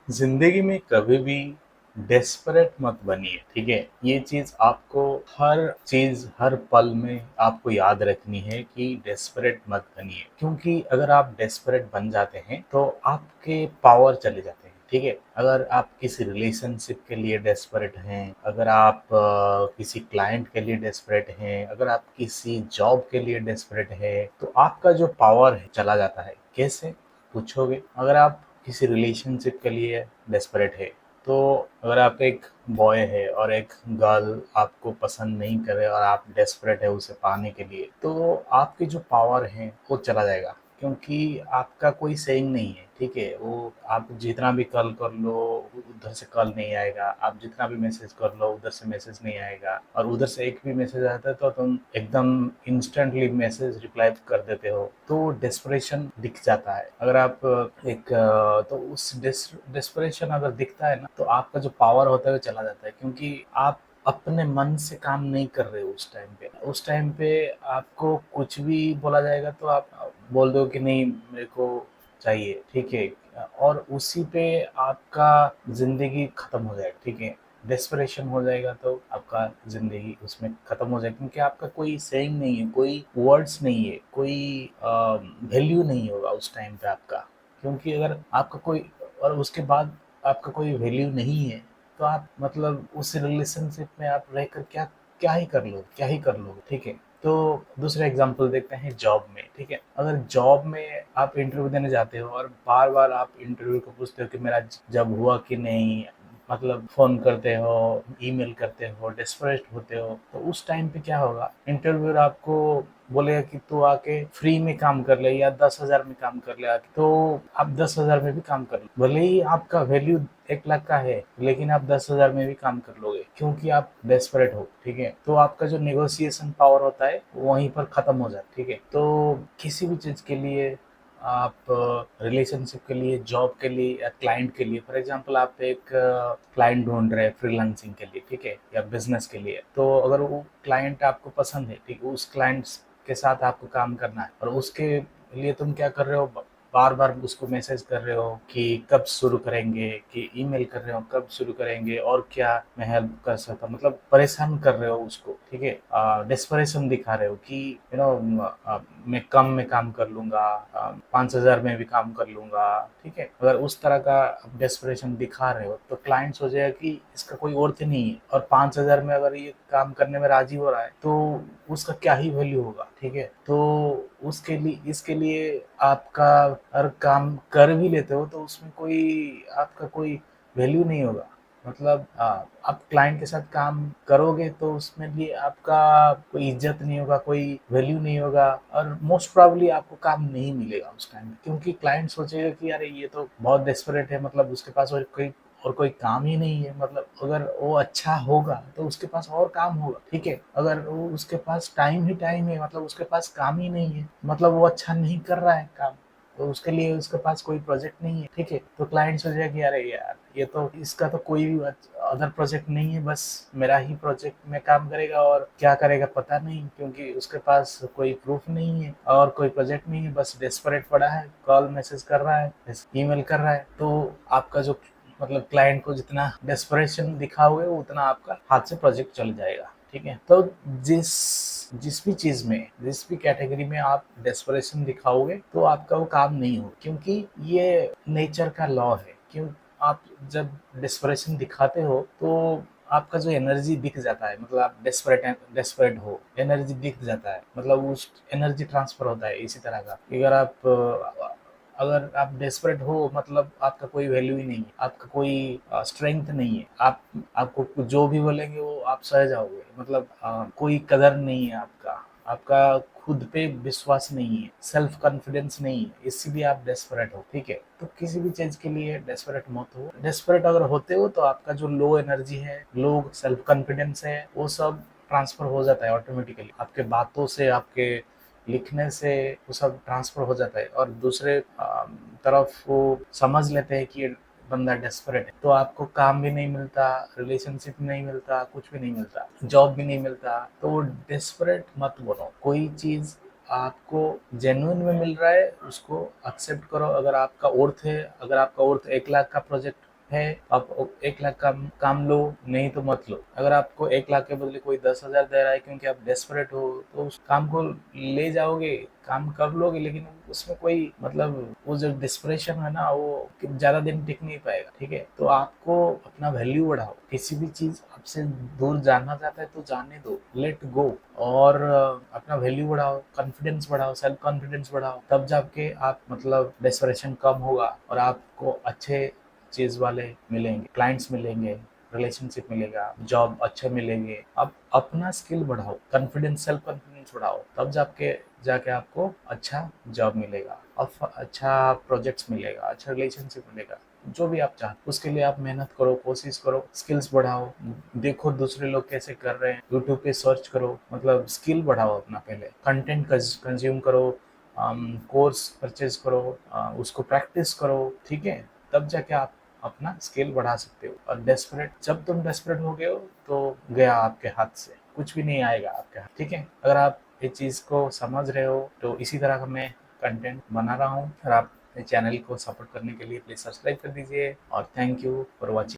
जिंदगी में कभी भी डेस्परेट मत बनिए, ठीक है। ये चीज आपको हर चीज हर पल में आपको याद रखनी है कि डेस्परेट मत बनिए, क्योंकि अगर आप डेस्परेट बन जाते हैं तो आपके पावर चले जाते हैं, ठीक है। अगर आप किसी रिलेशनशिप के लिए डेस्परेट हैं, अगर आप किसी क्लाइंट के लिए डेस्परेट हैं, अगर आप किसी जॉब के लिए डेस्परेट है, तो आपका जो पावर है चला जाता है। कैसे पूछोगे? अगर आप किसी रिलेशनशिप के लिए डेस्परेट है, तो अगर आप एक बॉय है और एक गर्ल आपको पसंद नहीं करे और आप डेस्परेट है उसे पाने के लिए, तो आपकी जो पावर है वो चला जाएगा, क्योंकि आपका कोई सेइंग नहीं है, ठीक है। वो आप जितना भी कॉल कर लो उधर से कॉल नहीं आएगा, आप जितना भी मैसेज कर लो उधर से मैसेज नहीं आएगा, और उधर से एक भी मैसेज आता है तो तुम एकदम इंस्टेंटली मैसेज रिप्लाई कर देते हो, तो डेस्परेशन दिख जाता है। अगर आप तो उस डेस्परेशन अगर दिखता है ना, तो आपका जो पावर होता है वो चला जाता है, क्योंकि आप अपने मन से काम नहीं कर रहे हो उस टाइम पे आपको कुछ भी बोला जाएगा तो आप बोल दो कि नहीं मेरे को चाहिए, ठीक है। और उसी पे आपका जिंदगी खत्म हो जाएगा, ठीक है। डेस्परेशन हो जाएगा तो आपका जिंदगी उसमें खत्म हो जाएगा, क्योंकि आपका कोई सेइंग नहीं है, कोई वर्ड्स नहीं है, कोई वैल्यू नहीं होगा उस टाइम पे आपका। क्योंकि अगर आपका कोई और उसके बाद आपका कोई वैल्यू नहीं है, तो आप मतलब उस रिलेशनशिप में आप रहकर क्या क्या ही कर लोगे, ठीक है। तो दूसरा एग्जांपल देखते हैं जॉब में, ठीक है। अगर जॉब में आप इंटरव्यू देने जाते हो और बार बार आप इंटरव्यू को पूछते हो कि मेरा जॉब हुआ कि नहीं, मतलब फोन करते हो, ईमेल करते हो, डेस्परेट होते हो, तो उस टाइम पे क्या होगा, इंटरव्यूअर आपको बोलेगा कि तू आके फ्री में काम कर ले या 10,000 में काम कर ले आके, तो आप 10,000 में भी काम कर लो, भले ही आपका वैल्यू 1 लाख का है, लेकिन आप 10,000 में भी काम कर लोगे, क्योंकि आप डेस्परेट हो, ठीक है। तो आपका जो नेगोशिएशन पावर होता है वहीं पर खत्म हो जाता है, ठीक है। तो किसी भी चीज के लिए आप रिलेशनशिप के लिए, जॉब के लिए या क्लाइंट के लिए, फॉर एग्जांपल आप एक क्लाइंट ढूंढ रहे हैं फ्रीलांसिंग के लिए, ठीक है, या बिजनेस के लिए, तो अगर वो क्लाइंट आपको पसंद है, ठीक है, उस क्लाइंट के साथ आपको काम करना है, और उसके लिए तुम क्या कर रहे हो, बार बार उसको मैसेज कर रहे हो कि कब शुरू करेंगे, कि ईमेल कर रहे हो कब शुरू करेंगे और क्या मैं हेल्प कर सकता हूँ, मतलब परेशान कर रहे हो उसको, ठीक है। डेस्परेशन दिखा रहे हो कि मैं कम में काम कर लूंगा, 5,000 में भी काम कर लूंगा, ठीक है। अगर उस तरह का डेस्परेशन दिखा रहे हो तो क्लाइंट सोचेगा कि इसका कोई अर्थ नहीं है, और 5,000 में अगर ये काम करने में राजी हो रहा है तो उसका क्या ही वैल्यू होगा, ठीक है। तो उसके लिए इसके लिए आपका अगर काम कर भी लेते हो तो उसमें कोई आपका कोई वैल्यू नहीं होगा, मतलब आप क्लाइंट के साथ काम करोगे तो उसमें भी आपका कोई इज्जत नहीं होगा, कोई वैल्यू नहीं होगा, और मोस्ट प्रोबेबली आपको काम नहीं मिलेगा उस टाइम, क्योंकि क्लाइंट सोचेगा कि अरे ये तो बहुत डेस्परेट है, मतलब उसके पास और कोई काम ही नहीं है, मतलब अगर वो अच्छा होगा तो उसके पास और काम होगा, ठीक है। अगर वो उसके पास टाइम ही टाइम है, मतलब उसके पास काम ही नहीं है, मतलब वो अच्छा नहीं कर रहा है काम, तो उसके लिए उसके पास कोई प्रोजेक्ट नहीं है, ठीक है। तो क्लाइंट सोचेगा कि अरे यार ये तो इसका तो कोई भी अदर प्रोजेक्ट नहीं है, बस मेरा ही प्रोजेक्ट में काम करेगा और क्या करेगा पता नहीं, क्योंकि उसके पास कोई प्रूफ नहीं है और कोई प्रोजेक्ट नहीं है, बस डेस्परेट पड़ा है, कॉल मैसेज कर रहा है, ईमेल कर रहा है। तो आपका जो मतलब क्लाइंट को जितना डेस्परेशन दिखाओगे उतना आपका हाथ से प्रोजेक्ट चल जाएगा, ठीक है। तो जिस जिस भी चीज में, जिस भी कैटेगरी में आप डेस्परेशन दिखाओगे तो आपका वो काम नहीं हो, क्योंकि ये नेचर का लॉ है। क्यों? आप जब डेस्परेशन दिखाते हो तो आपका जो एनर्जी दिख जाता है, मतलब आप डेस्परेट हो, एनर्जी दिख जाता है, मतलब उस एनर्जी ट्रांसफर होता है इसी तरह का। अगर आप डेस्परेट हो, मतलब आपका कोई वैल्यू ही नहीं है, आपका कोई स्ट्रेंथ नहीं है, आपको जो भी बोलेंगे वो आप सह जाओगे, मतलब कोई कदर नहीं है आपका, आपका खुद पे विश्वास नहीं है, सेल्फ कॉन्फिडेंस नहीं है, इसीलिए आप डेस्परेट हो, ठीक है। तो किसी भी चीज के लिए डेस्परेट मत हो। डेस्परेट अगर होते हो तो आपका जो लो एनर्जी है, लो सेल्फ कॉन्फिडेंस है, वो सब ट्रांसफर हो जाता है ऑटोमेटिकली, आपके बातों से, आपके लिखने से वो सब ट्रांसफर हो जाता है, और दूसरे तरफ वो समझ लेते हैं कि ये बंदा डेस्परेट है, तो आपको काम भी नहीं मिलता, रिलेशनशिप नहीं मिलता, कुछ भी नहीं मिलता, जॉब भी नहीं मिलता। तो वो डेस्परेट मत बनो। कोई चीज आपको जेन्युइन में मिल रहा है उसको एक्सेप्ट करो। अगर आपका अर्थ है, अगर आपका अर्थ 1 लाख का प्रोजेक्ट है, आप 1 लाख काम लो, नहीं तो मत लो। अगर आपको 1 लाख के बदले कोई 10,000 दे रहा है क्योंकि आप डेस्परेट हो, तो उस काम को ले जाओगे, काम कर लोगे, लेकिन उसमें कोई मतलब वो जो डिस्परेशन है ना, वो ज्यादा दिन टिक नहीं पाएगा। ठीक है, तो आपको अपना वैल्यू बढ़ाओ। किसी भी चीज आपसे दूर जाना चाहता है तो जाने दो, लेट गो। और अपना वैल्यू बढ़ाओ, कॉन्फिडेंस बढ़ाओ, सेल्फ कॉन्फिडेंस बढ़ाओ, तब जाके आप मतलब डेस्परेशन कम होगा और आपको अच्छे चीज वाले मिलेंगे, क्लाइंट्स मिलेंगे, रिलेशनशिप मिलेगा, जॉब अच्छे मिलेंगे। आप अपना स्किल बढ़ाओ, कॉन्फिडेंस, सेल्फ कॉन्फिडेंस बढ़ाओ, तब जाके जाके आपको अच्छा जॉब मिलेगा, अच्छा प्रोजेक्ट्स मिलेगा, अच्छा रिलेशनशिप मिलेगा। जो भी आप चाहते उसके लिए आप मेहनत करो, कोशिश करो, स्किल्स बढ़ाओ, देखो दूसरे लोग कैसे कर रहे हैं, यूट्यूब पे सर्च करो, मतलब स्किल बढ़ाओ अपना, पहले कंटेंट कंज्यूम करो, कोर्स परचेज करो, उसको प्रैक्टिस करो। ठीक है, तब जाके आप अपना स्किल बढ़ा सकते हो। और डेस्परेट, जब तुम डेस्परेट हो गए हो तो गया आपके हाथ से, कुछ भी नहीं आएगा आपके हाथ। ठीक है, अगर आप इस चीज़ को समझ रहे हो तो इसी तरह का मैं कंटेंट बना रहा हूँ, और आप चैनल को सपोर्ट करने के लिए प्लीज़ सब्सक्राइब कर दीजिए। और थैंक यू फॉर वॉचिंग।